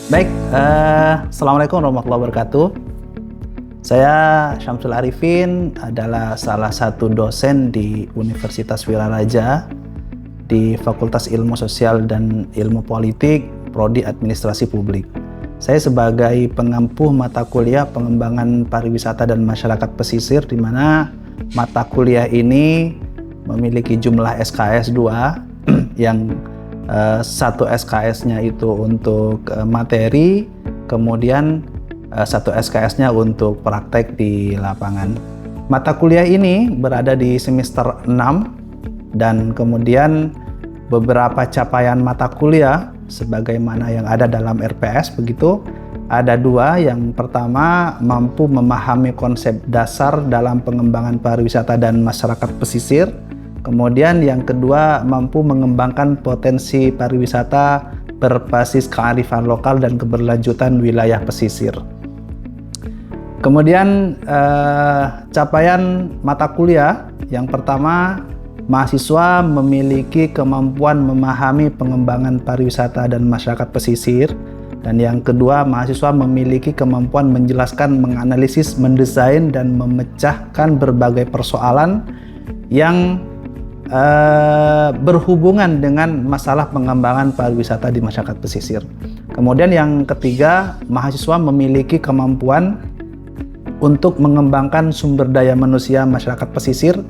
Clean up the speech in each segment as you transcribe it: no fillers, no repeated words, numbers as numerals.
Baik, Assalamualaikum warahmatullahi wabarakatuh. Saya Syamsul Arifin adalah salah satu dosen di Universitas Wiraraja di Fakultas Ilmu Sosial dan Ilmu Politik, Prodi Administrasi Publik. Saya sebagai pengampu mata kuliah pengembangan pariwisata dan masyarakat pesisir, di mana mata kuliah ini memiliki jumlah SKS 2 yang satu SKS-nya itu untuk materi, kemudian satu SKS-nya untuk praktek di lapangan. Mata kuliah ini berada di semester 6 dan kemudian beberapa capaian mata kuliah sebagaimana yang ada dalam RPS begitu. Ada dua. Yang pertama, mampu memahami konsep dasar dalam pengembangan pariwisata dan masyarakat pesisir. Kemudian yang kedua, mampu mengembangkan potensi pariwisata berbasis kearifan lokal dan keberlanjutan wilayah pesisir. Kemudian capaian mata kuliah yang pertama, mahasiswa memiliki kemampuan memahami pengembangan pariwisata dan masyarakat pesisir. Dan yang kedua, mahasiswa memiliki kemampuan menjelaskan, menganalisis, mendesain, dan memecahkan berbagai persoalan yang berhubungan dengan masalah pengembangan pariwisata di masyarakat pesisir. Kemudian yang ketiga, mahasiswa memiliki kemampuan untuk mengembangkan sumber daya manusia masyarakat pesisir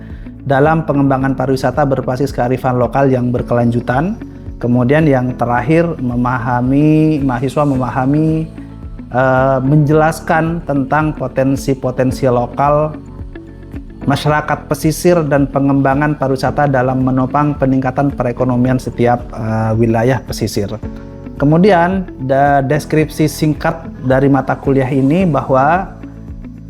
dalam pengembangan pariwisata berbasis kearifan lokal yang berkelanjutan. Kemudian yang terakhir, mahasiswa memahami, menjelaskan tentang potensi-potensi lokal masyarakat pesisir dan pengembangan pariwisata dalam menopang peningkatan perekonomian setiap wilayah pesisir. Kemudian deskripsi singkat dari mata kuliah ini bahwa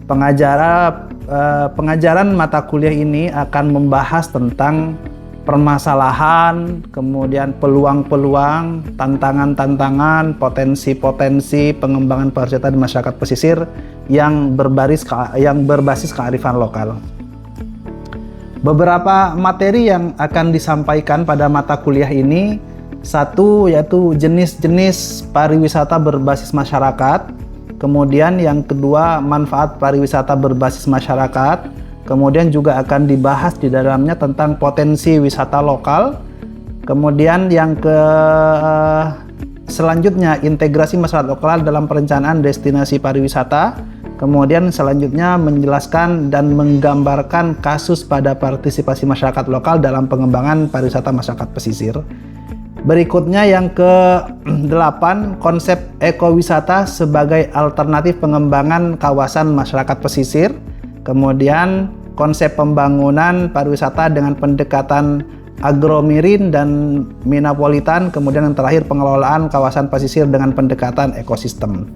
pengajaran mata kuliah ini akan membahas tentang permasalahan, kemudian peluang-peluang, tantangan-tantangan, potensi-potensi pengembangan pariwisata di masyarakat pesisir yang berbasis kearifan lokal. Beberapa materi yang akan disampaikan pada mata kuliah ini, satu yaitu jenis-jenis pariwisata berbasis masyarakat, kemudian yang kedua manfaat pariwisata berbasis masyarakat, kemudian juga akan dibahas di dalamnya tentang potensi wisata lokal, kemudian yang selanjutnya integrasi masyarakat lokal dalam perencanaan destinasi pariwisata. Kemudian selanjutnya menjelaskan dan menggambarkan kasus pada partisipasi masyarakat lokal dalam pengembangan pariwisata masyarakat pesisir. Berikutnya yang ke-8, konsep ekowisata sebagai alternatif pengembangan kawasan masyarakat pesisir. Kemudian konsep pembangunan pariwisata dengan pendekatan agromirin dan minapolitan. Kemudian yang terakhir, pengelolaan kawasan pesisir dengan pendekatan ekosistem.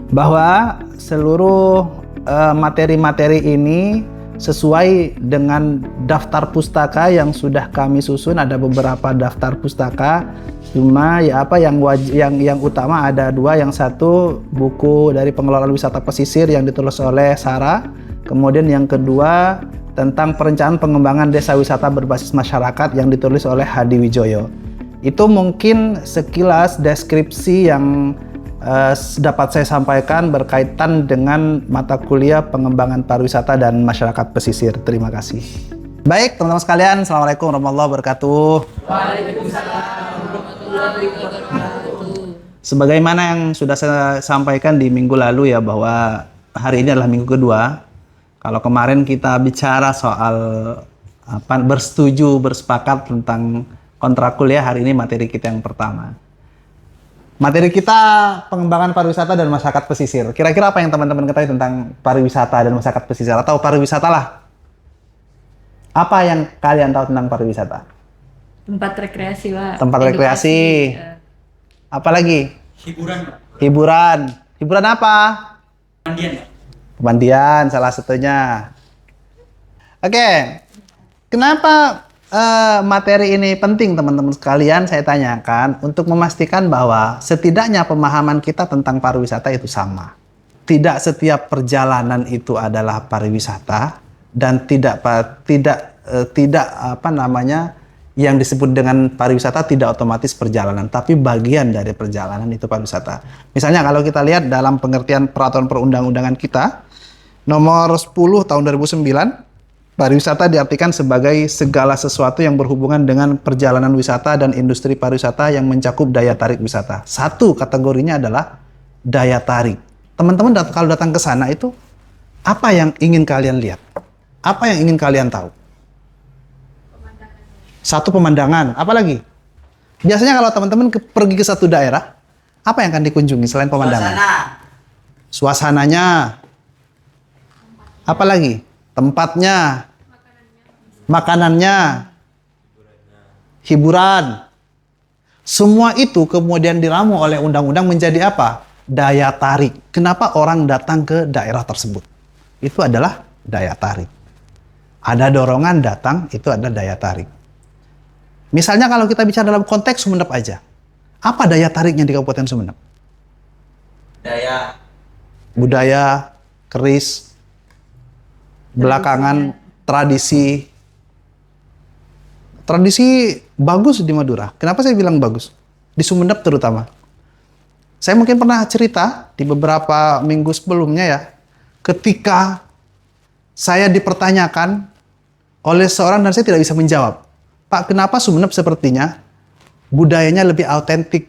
Bahwa seluruh materi-materi ini sesuai dengan daftar pustaka yang sudah kami susun. Ada beberapa daftar pustaka, cuma yang utama ada dua. Yang satu buku dari pengelolaan wisata pesisir yang ditulis oleh Sarah, kemudian yang kedua tentang perencanaan pengembangan desa wisata berbasis masyarakat yang ditulis oleh Hadi Wijoyo. Itu mungkin sekilas deskripsi yang dapat saya sampaikan berkaitan dengan mata kuliah pengembangan pariwisata dan masyarakat pesisir. Terima kasih. Baik, teman-teman sekalian, Assalamualaikum warahmatullahi wabarakatuh. Waalaikumsalam warahmatullahi wabarakatuh. Sebagaimana yang sudah saya sampaikan di minggu lalu ya, bahwa hari ini adalah minggu kedua. Kalau kemarin kita bicara soal bersepakat tentang kontrak kuliah, hari ini materi kita yang pertama. Materi kita pengembangan pariwisata dan masyarakat pesisir. Kira-kira apa yang teman-teman ketahui tentang pariwisata dan masyarakat pesisir? Atau pariwisata lah. Apa yang kalian tahu tentang pariwisata? Tempat rekreasi, Pak. Tempat rekreasi. Apa lagi? Hiburan. Hiburan. Hiburan apa? Pemandian. Pemandian salah satunya. Oke. Kenapa materi ini penting, teman-teman sekalian? Saya tanyakan untuk memastikan bahwa setidaknya pemahaman kita tentang pariwisata itu sama. Tidak setiap perjalanan itu adalah pariwisata dan tidak yang disebut dengan pariwisata tidak otomatis perjalanan, tapi bagian dari perjalanan itu pariwisata. Misalnya kalau kita lihat dalam pengertian peraturan perundang-undangan kita, nomor 10 tahun 2009, pariwisata diartikan sebagai segala sesuatu yang berhubungan dengan perjalanan wisata dan industri pariwisata yang mencakup daya tarik wisata. Satu kategorinya adalah daya tarik. Teman-teman kalau datang ke sana itu, apa yang ingin kalian lihat? Apa yang ingin kalian tahu? Satu, pemandangan. Apa lagi? Biasanya kalau teman-teman pergi ke satu daerah, apa yang akan dikunjungi selain pemandangan? Suasananya. Apa lagi? Tempatnya. Makanannya. Hiburan. Semua itu kemudian diramu oleh undang-undang menjadi apa? Daya tarik. Kenapa orang datang ke daerah tersebut? Itu adalah daya tarik. Ada dorongan datang, itu ada daya tarik. Misalnya kalau kita bicara dalam konteks Sumeneb aja. Apa daya tariknya di Kabupaten Sumeneb? Budaya, keris, belakangan tradisi. Tradisi bagus di Madura. Kenapa saya bilang bagus? Di Sumeneb terutama. Saya mungkin pernah cerita di beberapa minggu sebelumnya ya. Ketika saya dipertanyakan oleh seorang dan saya tidak bisa menjawab. Pak, kenapa Sumeneb sepertinya budayanya lebih autentik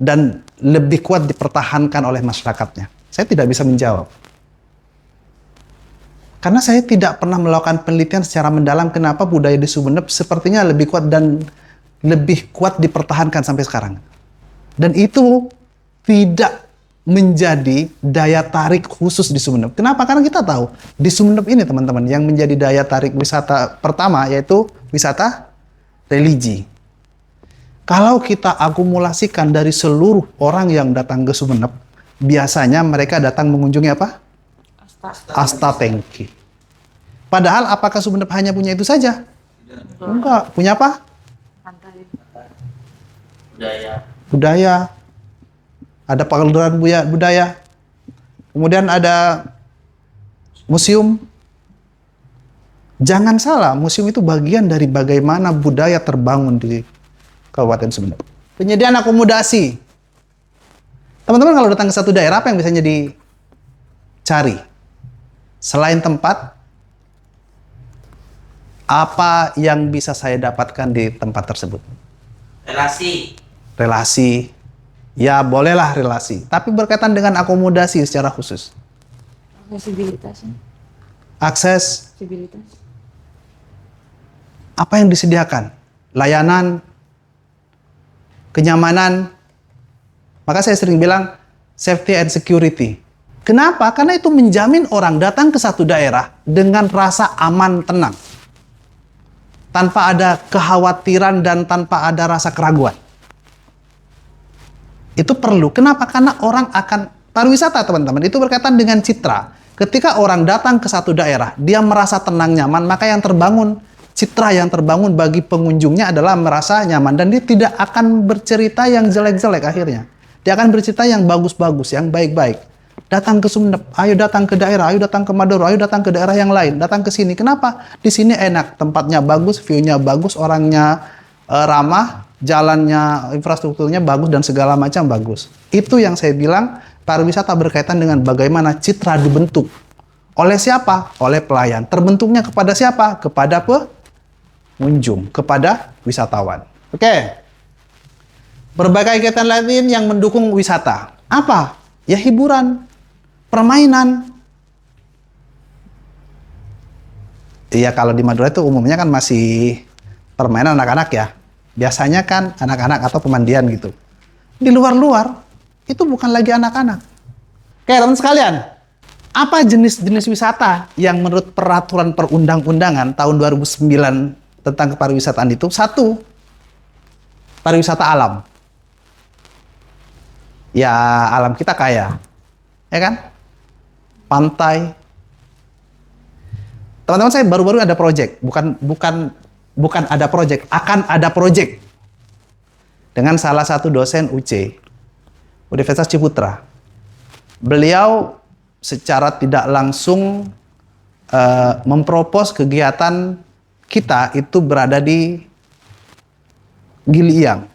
dan lebih kuat dipertahankan oleh masyarakatnya? Saya tidak bisa menjawab. Karena saya tidak pernah melakukan penelitian secara mendalam kenapa budaya di Sumeneb sepertinya lebih kuat dan lebih kuat dipertahankan sampai sekarang. Dan itu tidak menjadi daya tarik khusus di Sumeneb. Kenapa? Karena kita tahu di Sumeneb ini teman-teman yang menjadi daya tarik wisata pertama yaitu wisata religi. Kalau kita akumulasikan dari seluruh orang yang datang ke Sumeneb, biasanya mereka datang mengunjungi apa? Astatengki. Padahal apakah Sumeneb hanya punya itu saja? Enggak. Punya apa? Budaya. Ada pagelaran budaya. Kemudian ada museum. Jangan salah, museum itu bagian dari bagaimana budaya terbangun di Kabupaten Sumeneb. Penyediaan akomodasi. Teman-teman kalau datang ke satu daerah, apa yang biasanya dicari? Selain tempat, apa yang bisa saya dapatkan di tempat tersebut? Relasi. Ya, bolehlah relasi. Tapi berkaitan dengan akomodasi secara khusus. Aksesibilitas. Apa yang disediakan? Layanan, kenyamanan. Maka saya sering bilang safety and security. Kenapa? Karena itu menjamin orang datang ke satu daerah dengan rasa aman, tenang. Tanpa ada kekhawatiran dan tanpa ada rasa keraguan. Itu perlu. Kenapa? Karena orang akan pariwisata teman-teman. Itu berkaitan dengan citra. Ketika orang datang ke satu daerah, dia merasa tenang, nyaman, maka yang terbangun, citra yang terbangun bagi pengunjungnya adalah merasa nyaman. Dan dia tidak akan bercerita yang jelek-jelek akhirnya. Dia akan bercerita yang bagus-bagus, yang baik-baik. Datang ke Sumeneb, ayo datang ke daerah, ayo datang ke Madura, ayo datang ke daerah yang lain, datang ke sini. Kenapa? Di sini enak, tempatnya bagus, view-nya bagus, orangnya ramah, jalannya, infrastrukturnya bagus, dan segala macam bagus. Itu yang saya bilang, pariwisata berkaitan dengan bagaimana citra dibentuk. Oleh siapa? Oleh pelayan. Terbentuknya kepada siapa? Kepada pengunjung, kepada wisatawan. Oke. Berbagai kegiatan lain yang mendukung wisata. Apa? Ya hiburan, permainan. Iya, kalau di Madura itu umumnya kan masih permainan anak-anak ya. Biasanya kan anak-anak atau pemandian gitu. Di luar-luar, itu bukan lagi anak-anak. Oke, teman sekalian. Apa jenis-jenis wisata yang menurut peraturan perundang-undangan tahun 2009 tentang kepariwisataan itu? Satu, pariwisata alam. Ya, alam kita kaya. Ya kan? Pantai. Teman-teman, saya baru-baru ada project. Bukan ada project, akan ada project. Dengan salah satu dosen UC, Universitas Ciputra. Beliau secara tidak langsung mempropos kegiatan kita itu berada di Gili Yang.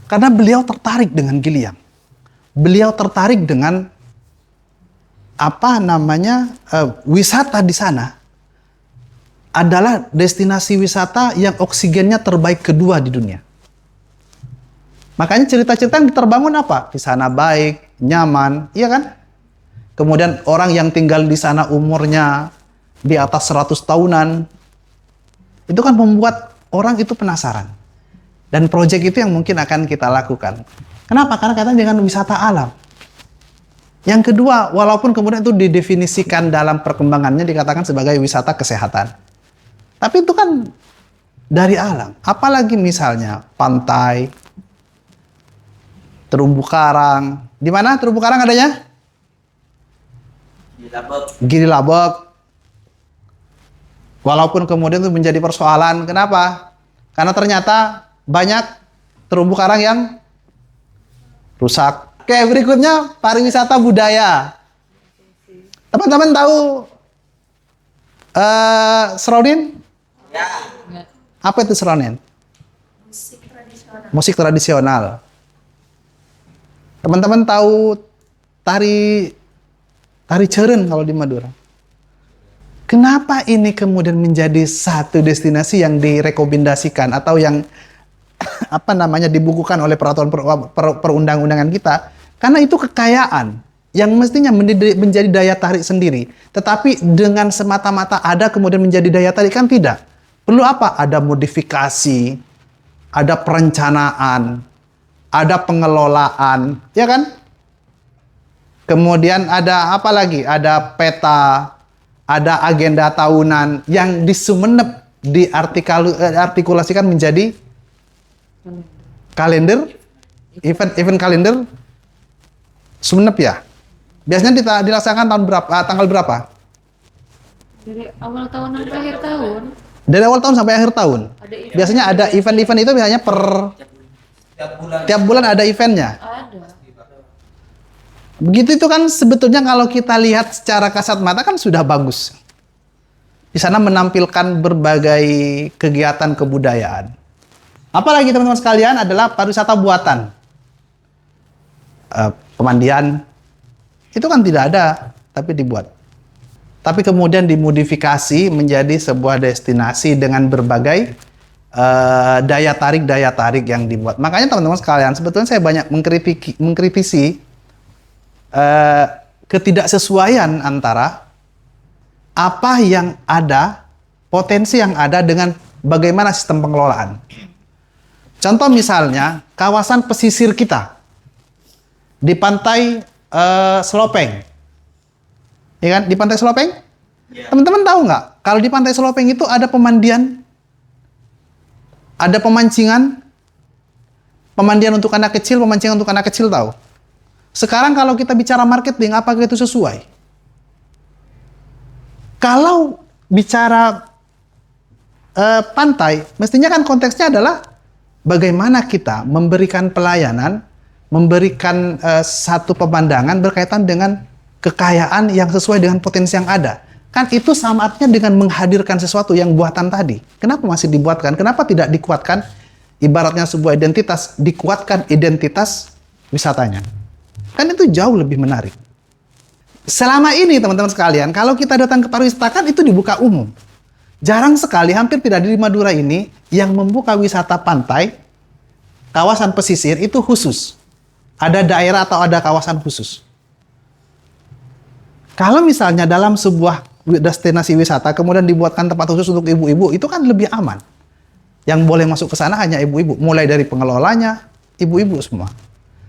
Karena beliau tertarik dengan Gili Yang. Beliau tertarik dengan wisata di sana adalah destinasi wisata yang oksigennya terbaik kedua di dunia. Makanya cerita-cerita yang terbangun apa? Di sana baik, nyaman, iya kan? Kemudian orang yang tinggal di sana umurnya di atas 100 tahunan. Itu kan membuat orang itu penasaran. Dan proyek itu yang mungkin akan kita lakukan. Kenapa? Karena katanya dengan wisata alam. Yang kedua, walaupun kemudian itu didefinisikan dalam perkembangannya dikatakan sebagai wisata kesehatan. Tapi itu kan dari alam. Apalagi misalnya pantai, terumbu karang. Di mana terumbu karang adanya? Gili Labak. Walaupun kemudian itu menjadi persoalan. Kenapa? Karena ternyata banyak terumbu karang yang rusak. Oke, berikutnya pariwisata budaya. Teman-teman tahu Seronin? Ya. Apa itu Seronin? Musik tradisional. Musik tradisional. Teman-teman tahu tari Ceren kalau di Madura? Kenapa ini kemudian menjadi satu destinasi yang direkomendasikan atau yang dibukukan oleh peraturan perundang-undangan kita? Karena itu kekayaan yang mestinya menjadi daya tarik sendiri. Tetapi dengan semata-mata ada kemudian menjadi daya tarik kan tidak. Perlu apa? Ada modifikasi, ada perencanaan, ada pengelolaan, ya kan? Kemudian ada apa lagi? Ada peta, ada agenda tahunan yang disumenep, diartikulasikan menjadi kalender, event kalender, sumenep ya. Biasanya dilaksanakan tanggal berapa? Dari awal tahun sampai akhir tahun. Dari awal tahun sampai akhir tahun. Ada event. Biasanya ada event-event itu biasanya tiap bulan ada eventnya. Ada. Begitu itu kan sebetulnya kalau kita lihat secara kasat mata kan sudah bagus. Di sana menampilkan berbagai kegiatan kebudayaan. Apalagi teman-teman sekalian adalah pariwisata buatan. Pemandian itu kan tidak ada, tapi dibuat. Tapi kemudian dimodifikasi menjadi sebuah destinasi dengan berbagai daya tarik yang dibuat. Makanya teman-teman sekalian, sebetulnya saya banyak mengkritisi ketidaksesuaian antara apa yang ada, potensi yang ada dengan bagaimana sistem pengelolaan. Contoh misalnya, kawasan pesisir kita di pantai Selopeng. Ya kan? Di pantai Selopeng? Ya. Teman-teman tahu nggak? Kalau di pantai Selopeng itu ada pemandian, ada pemancingan untuk anak kecil, pemancingan untuk anak kecil tahu? Sekarang kalau kita bicara marketing, apakah itu sesuai? Kalau bicara pantai, mestinya kan konteksnya adalah bagaimana kita memberikan pelayanan, memberikan satu pemandangan berkaitan dengan kekayaan yang sesuai dengan potensi yang ada. Kan itu sama artinya dengan menghadirkan sesuatu yang buatan tadi. Kenapa masih dibuatkan? Kenapa tidak dikuatkan? Ibaratnya sebuah identitas, dikuatkan identitas wisatanya. Kan itu jauh lebih menarik. Selama ini teman-teman sekalian, kalau kita datang ke pariwisata kan itu dibuka umum. Jarang sekali, hampir tidak ada di Madura ini yang membuka wisata pantai, kawasan pesisir itu khusus. Ada daerah atau ada kawasan khusus. Kalau misalnya dalam sebuah destinasi wisata kemudian dibuatkan tempat khusus untuk ibu-ibu, itu kan lebih aman. Yang boleh masuk ke sana hanya ibu-ibu, mulai dari pengelolanya, ibu-ibu semua.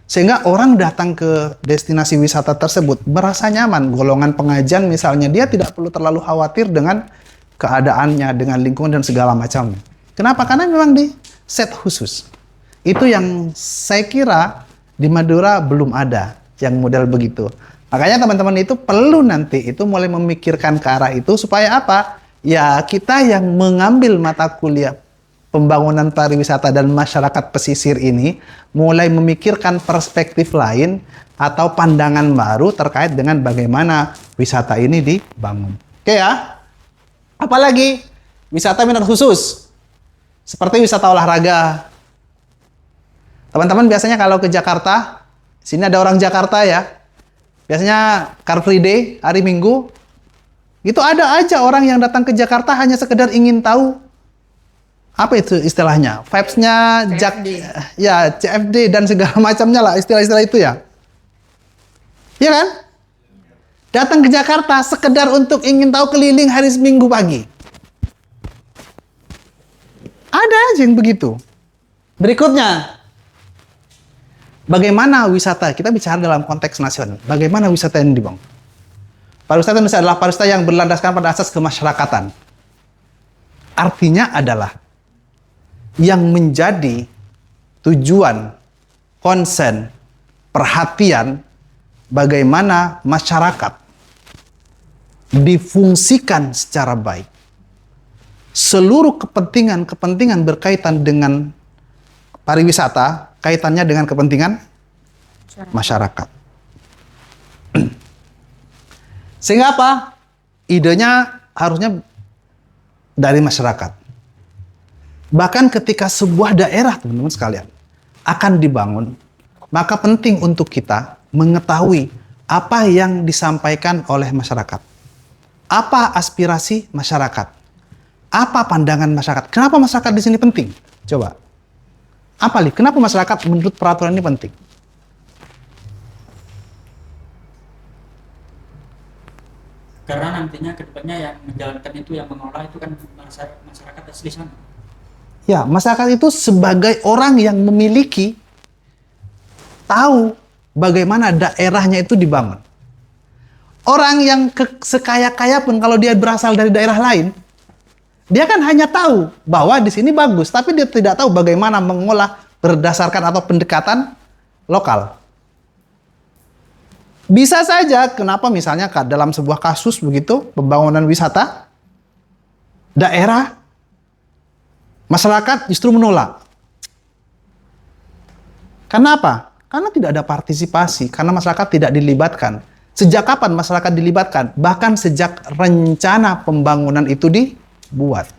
Sehingga orang datang ke destinasi wisata tersebut merasa nyaman. Golongan pengajian misalnya, dia tidak perlu terlalu khawatir dengan keadaannya, dengan lingkungan dan segala macamnya. Kenapa? Karena memang di set khusus. Itu yang saya kira di Madura belum ada yang model begitu. Makanya teman-teman itu perlu nanti itu mulai memikirkan ke arah itu supaya apa? Ya kita yang mengambil mata kuliah pembangunan pariwisata dan masyarakat pesisir ini mulai memikirkan perspektif lain atau pandangan baru terkait dengan bagaimana wisata ini dibangun. Oke ya? Apalagi wisata minat khusus. Seperti wisata olahraga. Teman-teman biasanya kalau ke Jakarta, sini ada orang Jakarta ya. Biasanya Car Free Day, hari Minggu, itu ada aja orang yang datang ke Jakarta hanya sekedar ingin tahu apa itu istilahnya, vibes-nya, ya CFD dan segala macamnya lah istilah-istilah itu ya. Iya kan? Datang ke Jakarta sekedar untuk ingin tahu keliling hari Minggu pagi. Ada aja yang begitu. Berikutnya, bagaimana wisata? Kita bicara dalam konteks nasional. Bagaimana wisata yang dibangun? Pariwisata Indonesia adalah pariwisata yang berlandaskan pada asas kemasyarakatan. Artinya adalah yang menjadi tujuan, konsen, perhatian bagaimana masyarakat difungsikan secara baik. Seluruh kepentingan berkaitan dengan pariwisata, kaitannya dengan kepentingan masyarakat. Sehingga apa? Idenya harusnya dari masyarakat. Bahkan ketika sebuah daerah, teman-teman sekalian, akan dibangun, maka penting untuk kita mengetahui apa yang disampaikan oleh masyarakat. Apa aspirasi masyarakat? Apa pandangan masyarakat? Kenapa masyarakat di sini penting? Coba. Apa, Li? Kenapa masyarakat menurut peraturan ini penting? Karena nantinya kedepannya yang menjalankan itu, yang mengelola itu kan masyarakat asli sana. Ya, masyarakat itu sebagai orang yang memiliki, tahu bagaimana daerahnya itu dibangun. Orang yang sekaya-kaya pun kalau dia berasal dari daerah lain, dia kan hanya tahu bahwa di sini bagus, tapi dia tidak tahu bagaimana mengolah berdasarkan atau pendekatan lokal. Bisa saja, kenapa misalnya dalam sebuah kasus begitu, pembangunan wisata, daerah, masyarakat justru menolak. Karena apa? Karena tidak ada partisipasi, karena masyarakat tidak dilibatkan. Sejak kapan masyarakat dilibatkan? Bahkan sejak rencana pembangunan itu dibuat.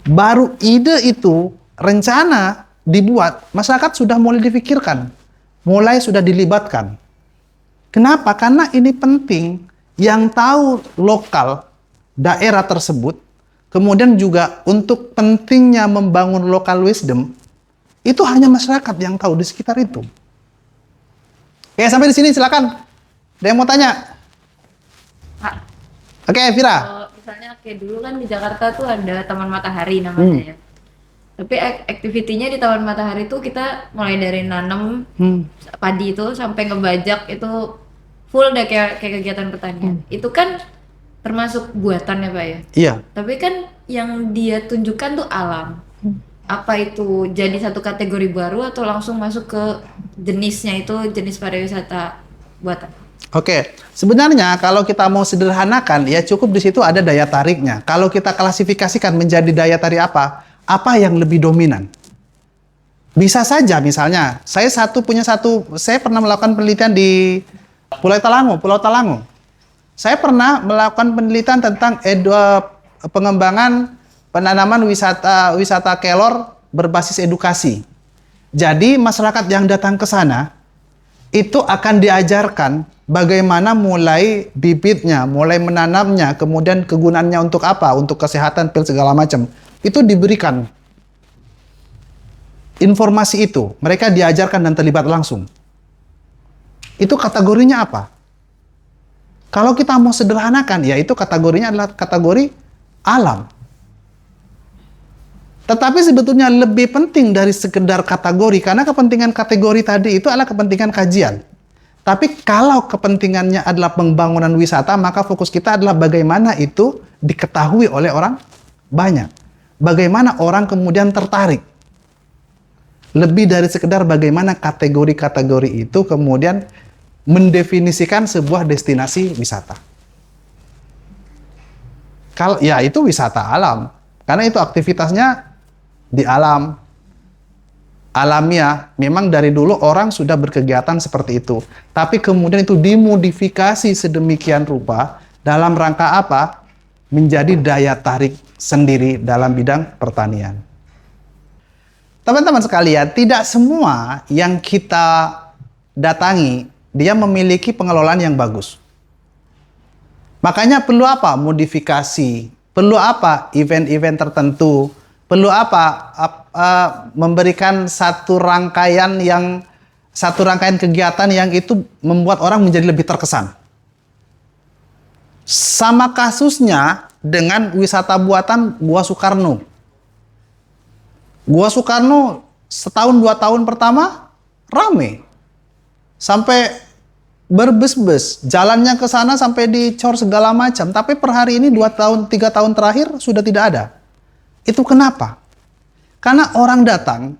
Baru ide itu, rencana dibuat, masyarakat sudah mulai difikirkan, mulai sudah dilibatkan. Kenapa? Karena ini penting, yang tahu lokal daerah tersebut, kemudian juga untuk pentingnya membangun local wisdom, itu hanya masyarakat yang tahu di sekitar itu. Oke, sampai di sini silakan. Ada yang mau tanya? Pak, Oke, Vira. kalau misalnya kayak dulu kan di Jakarta tuh ada Taman Matahari namanya ya. Tapi aktivitinya di Taman Matahari tuh kita mulai dari nanam padi itu sampai ngebajak itu full deh kayak kegiatan pertanian. Itu kan termasuk buatan ya Pak ya? Iya. Tapi kan yang dia tunjukkan tuh alam. Apa itu jadi satu kategori baru atau langsung masuk ke jenisnya itu jenis pariwisata buatan? Oke, sebenarnya kalau kita mau sederhanakan, ya cukup di situ ada daya tariknya. Kalau kita klasifikasikan menjadi daya tarik apa yang lebih dominan? Bisa saja misalnya, saya pernah melakukan penelitian di Pulau Talango. Saya pernah melakukan penelitian tentang pengembangan penanaman wisata kelor berbasis edukasi. Jadi masyarakat yang datang ke sana itu akan diajarkan bagaimana mulai bibitnya, mulai menanamnya, kemudian kegunaannya untuk apa, untuk kesehatan, pil segala macam. Itu diberikan informasi itu, mereka diajarkan dan terlibat langsung. Itu kategorinya apa? Kalau kita mau sederhanakan, ya itu kategorinya adalah kategori alam. Tetapi sebetulnya lebih penting dari sekedar kategori, karena kepentingan kategori tadi itu adalah kepentingan kajian. Tapi kalau kepentingannya adalah pembangunan wisata, maka fokus kita adalah bagaimana itu diketahui oleh orang banyak. Bagaimana orang kemudian tertarik. Lebih dari sekedar bagaimana kategori-kategori itu kemudian mendefinisikan sebuah destinasi wisata. Kalau ya itu wisata alam, karena itu aktivitasnya di alam, alamiah. Memang dari dulu orang sudah berkegiatan seperti itu. Tapi kemudian itu dimodifikasi sedemikian rupa dalam rangka apa? menjadi daya tarik sendiri dalam bidang pertanian. Teman-teman sekalian, tidak semua yang kita datangi, dia memiliki pengelolaan yang bagus. Makanya perlu apa? Modifikasi. Perlu apa? Event-event tertentu. Perlu apa? Memberikan satu rangkaian kegiatan yang itu membuat orang menjadi lebih terkesan. Sama kasusnya dengan wisata buatan Gua Soekarno. Gua Soekarno setahun 2 tahun pertama rame. Sampai berbes-bes. Jalannya ke sana sampai dicor segala macam. Tapi per hari ini 2 tahun, 3 tahun terakhir sudah tidak ada. Itu kenapa? Karena orang datang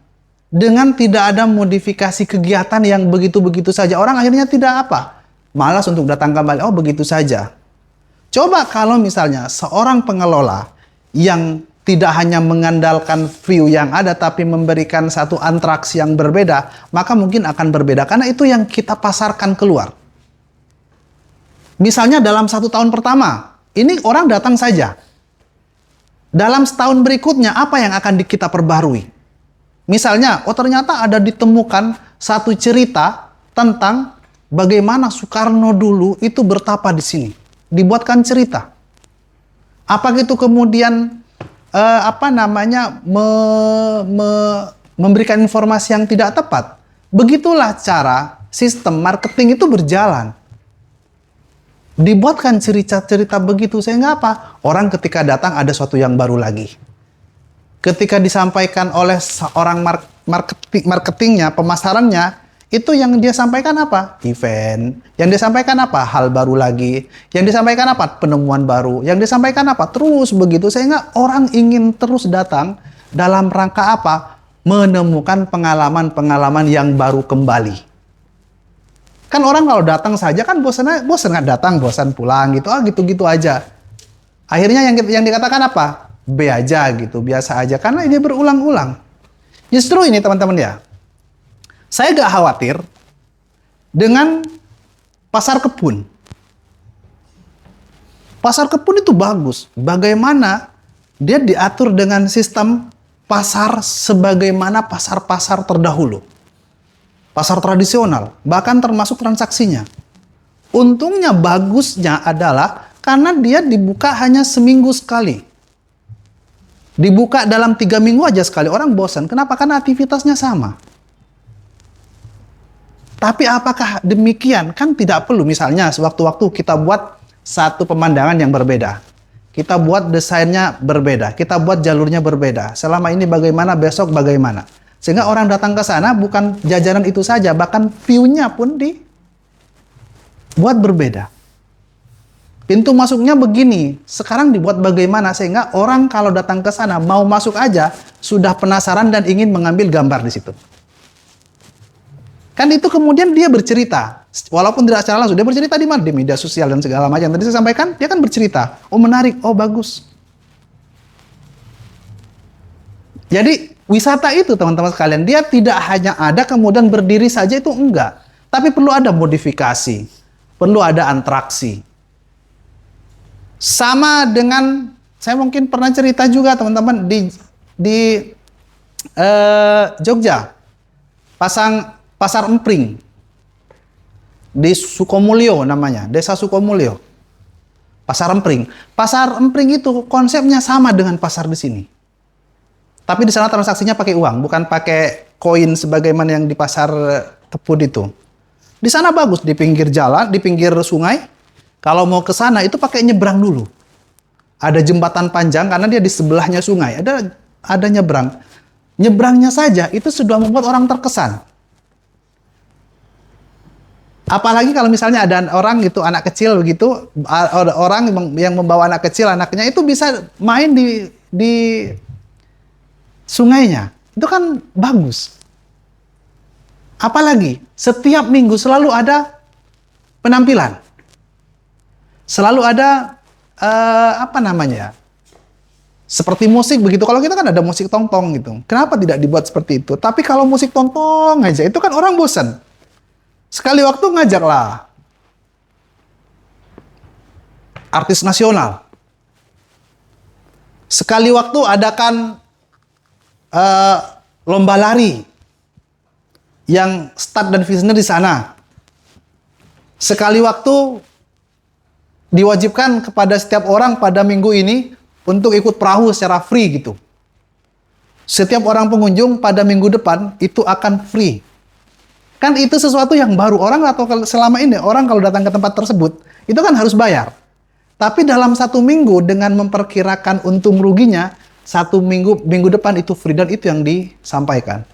dengan tidak ada modifikasi kegiatan yang begitu-begitu saja. Orang akhirnya tidak apa? Malas untuk datang kembali. Oh, begitu saja. Coba kalau misalnya seorang pengelola yang tidak hanya mengandalkan view yang ada, tapi memberikan satu antraks yang berbeda, maka mungkin akan berbeda. Karena itu yang kita pasarkan keluar. Misalnya dalam 1 tahun pertama, ini orang datang saja. Dalam setahun berikutnya, apa yang akan kita perbarui? Misalnya, oh ternyata ada ditemukan satu cerita tentang bagaimana Soekarno dulu itu bertapa di sini. Dibuatkan cerita. Apa itu kemudian memberikan informasi yang tidak tepat? Begitulah cara sistem marketing itu berjalan. Dibuatkan cerita-cerita begitu sehingga apa? Orang ketika datang ada sesuatu yang baru lagi. Ketika disampaikan oleh seorang marketingnya, pemasarannya, itu yang dia sampaikan apa? Event. Yang dia sampaikan apa? Hal baru lagi. Yang disampaikan apa? Penemuan baru. Yang disampaikan apa? Terus begitu. Sehingga orang ingin terus datang dalam rangka apa? Menemukan pengalaman-pengalaman yang baru kembali. Kan orang kalau datang saja kan bosan nggak datang, bosan pulang gitu. Gitu-gitu aja. Akhirnya yang dikatakan apa? B aja gitu, biasa aja. Karena ini berulang-ulang. Justru ini teman-teman ya. Saya gak khawatir dengan pasar kebun. Pasar kebun itu bagus. Bagaimana dia diatur dengan sistem pasar sebagaimana pasar-pasar terdahulu. Pasar tradisional, bahkan termasuk transaksinya. Untungnya bagusnya adalah karena dia dibuka hanya seminggu sekali. Dibuka dalam 3 minggu aja sekali. Orang bosan. Kenapa? Karena aktivitasnya sama. Tapi apakah demikian? Kan tidak perlu. Misalnya sewaktu-waktu kita buat satu pemandangan yang berbeda. Kita buat desainnya berbeda. Kita buat jalurnya berbeda. Selama ini bagaimana, besok bagaimana. Sehingga orang datang ke sana bukan jajanan itu saja. Bahkan view-nya pun dibuat berbeda. Pintu masuknya begini. Sekarang dibuat bagaimana. Sehingga orang kalau datang ke sana mau masuk aja sudah penasaran dan ingin mengambil gambar di situ. Kan itu kemudian dia bercerita. Walaupun tidak secara langsung, dia bercerita di mana? Di media sosial dan segala macam. Tadi saya sampaikan, dia kan bercerita. Oh menarik, oh bagus. Jadi wisata itu teman-teman sekalian, dia tidak hanya ada kemudian berdiri saja itu enggak. Tapi perlu ada modifikasi. Perlu ada atraksi. Sama dengan, saya mungkin pernah cerita juga teman-teman di Jogja. Pasar Empring di Sukomulyo namanya, Desa Sukomulyo. Pasar Empring. Pasar Empring itu konsepnya sama dengan pasar di sini. Tapi di sana transaksinya pakai uang, bukan pakai koin sebagaimana yang di pasar Tepud itu. Di sana bagus, di pinggir jalan, di pinggir sungai. Kalau mau ke sana itu pakai nyebrang dulu. Ada jembatan panjang karena dia di sebelahnya sungai. Ada nyebrang. Nyebrangnya saja itu sudah membuat orang terkesan. Apalagi kalau misalnya ada orang gitu, anak kecil begitu, orang yang membawa anak kecil, anaknya itu bisa main di sungainya. Itu kan bagus. Apalagi setiap minggu selalu ada penampilan. Selalu ada seperti musik begitu. Kalau kita kan ada musik tong-tong gitu. Kenapa tidak dibuat seperti itu? Tapi kalau musik tong-tong aja itu kan orang bosan. Sekali waktu ngajaklah artis nasional. Sekali waktu adakan lomba lari yang start dan finishnya di sana. Sekali waktu diwajibkan kepada setiap orang pada minggu ini untuk ikut perahu secara free gitu. Setiap orang pengunjung pada minggu depan itu akan free. Kan itu sesuatu yang baru. Orang atau selama ini orang kalau datang ke tempat tersebut itu kan harus bayar. Tapi dalam 1 minggu dengan memperkirakan untung ruginya 1 minggu depan itu free, dan itu yang disampaikan.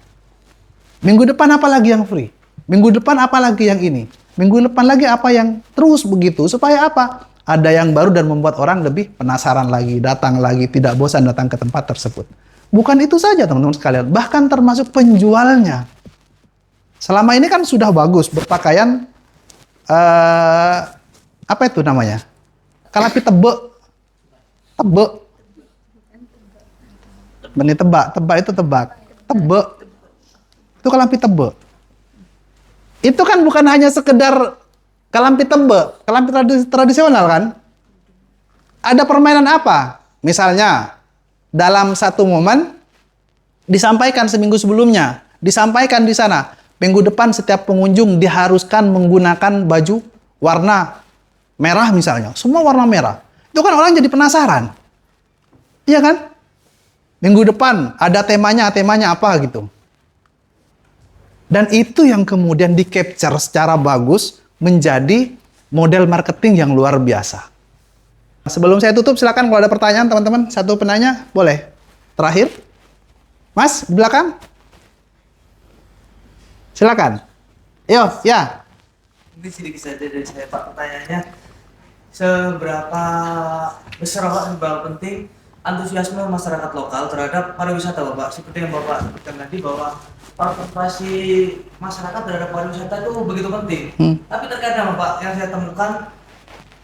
Minggu depan apa lagi yang free? Minggu depan apa lagi yang ini? Minggu depan lagi apa yang terus begitu? Supaya apa? Ada yang baru dan membuat orang lebih penasaran lagi, datang lagi, tidak bosan datang ke tempat tersebut. Bukan itu saja teman-teman sekalian, bahkan termasuk penjualnya. Selama ini kan sudah bagus berpakaian, apa itu namanya? Kalapi tebek. Benih tebak itu tebak. Tebek. Itu kalampi tebek. Itu kan bukan hanya sekedar kalampi tebek, kalampi tradisional kan? Ada permainan apa? Misalnya, dalam satu momen, disampaikan seminggu sebelumnya, disampaikan di sana, minggu depan setiap pengunjung diharuskan menggunakan baju warna merah misalnya. Semua warna merah. Itu kan orang jadi penasaran. Iya kan? Minggu depan ada temanya apa gitu. Dan itu yang kemudian di-capture secara bagus menjadi model marketing yang luar biasa. Sebelum saya tutup, silakan kalau ada pertanyaan teman-teman. Satu penanya, boleh. Terakhir. Mas, di belakang. Silakan. Yo, ya. Ini sedikit saja dari saya Pak, pertanyaannya. Seberapa besar Pak, seberapa penting antusiasme masyarakat lokal terhadap pariwisata Bapak? Seperti yang Bapak sebutkan tadi bahwa partisipasi masyarakat terhadap pariwisata itu begitu penting. Tapi terkadang Bapak, yang saya temukan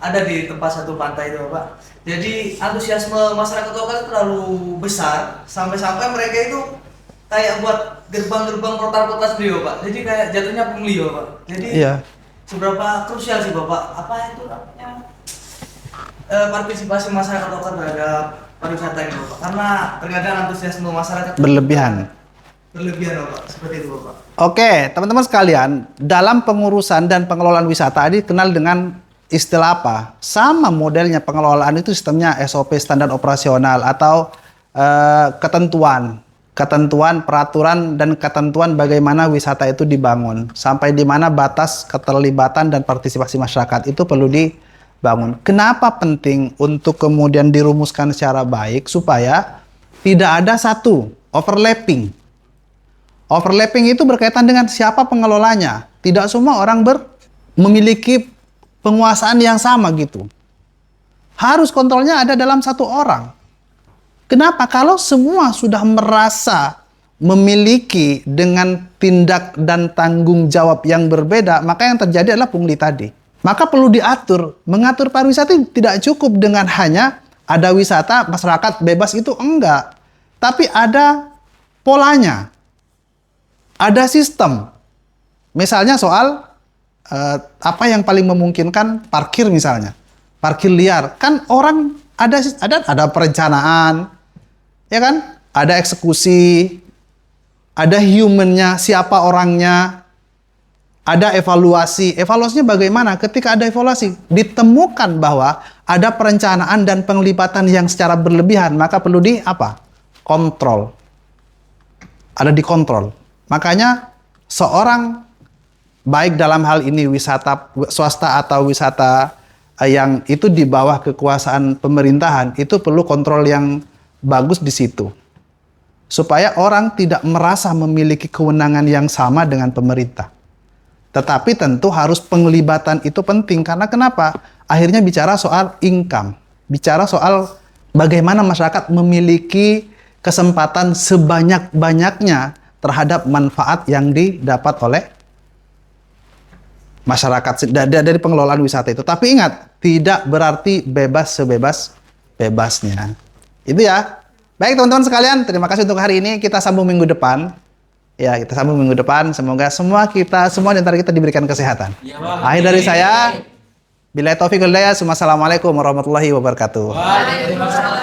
ada di tempat satu pantai itu Bapak. Jadi antusiasme masyarakat lokal itu terlalu besar sampai-sampai mereka itu kayak buat gerbang-gerbang portal-portal sendiri Bapak. Jadi kayak jatuhnya pungli Bapak. Jadi seberapa krusial sih Bapak? Apa itu namanya? Partisipasi masyarakat lokal terhadap pariwisata ini Bapak. Karena terkadang antusiasme masyarakat berlebihan Bapak, seperti itu Bapak. Oke, teman-teman sekalian, dalam pengurusan dan pengelolaan wisata dikenal dengan istilah apa? Sama modelnya pengelolaan itu sistemnya SOP, standar operasional, atau ketentuan, peraturan, dan ketentuan bagaimana wisata itu dibangun. Sampai di mana batas keterlibatan dan partisipasi masyarakat itu perlu dibangun. Kenapa penting untuk kemudian dirumuskan secara baik supaya tidak ada satu overlapping. Overlapping itu berkaitan dengan siapa pengelolanya. Tidak semua orang memiliki penguasaan yang sama gitu. Harus kontrolnya ada dalam satu orang. Kenapa? Kalau semua sudah merasa memiliki dengan tindak dan tanggung jawab yang berbeda, maka yang terjadi adalah pungli tadi. Maka perlu diatur. Mengatur pariwisata tidak cukup dengan hanya ada wisata, masyarakat bebas itu enggak. Tapi ada polanya. Ada sistem. Misalnya soal apa yang paling memungkinkan parkir misalnya. Parkir liar. Kan orang ada perencanaan. Ya kan? Ada eksekusi. Ada humannya, siapa orangnya. Ada evaluasi. Evaluasinya bagaimana? Ketika ada evaluasi, ditemukan bahwa ada perencanaan dan penglibatan yang secara berlebihan, maka perlu kontrol. Ada dikontrol. Makanya seorang, baik dalam hal ini wisata swasta atau wisata yang itu di bawah kekuasaan pemerintahan, itu perlu kontrol yang bagus di situ. Supaya orang tidak merasa memiliki kewenangan yang sama dengan pemerintah. Tetapi tentu harus penglibatan itu penting. Karena kenapa? Akhirnya bicara soal income. Bicara soal bagaimana masyarakat memiliki kesempatan sebanyak-banyaknya terhadap manfaat yang didapat oleh masyarakat dari pengelolaan wisata itu. Tapi ingat, tidak berarti bebas sebebas-bebasnya. Itu ya. Baik teman-teman sekalian, terima kasih untuk hari ini. Kita sambung minggu depan. Ya, kita sambung minggu depan. Semoga semua di antara kita diberikan kesehatan. Ya, akhir dari saya, billahi taufiq wal hidayah. Wassalamualaikum warahmatullahi wabarakatuh. Waalaikumsalam.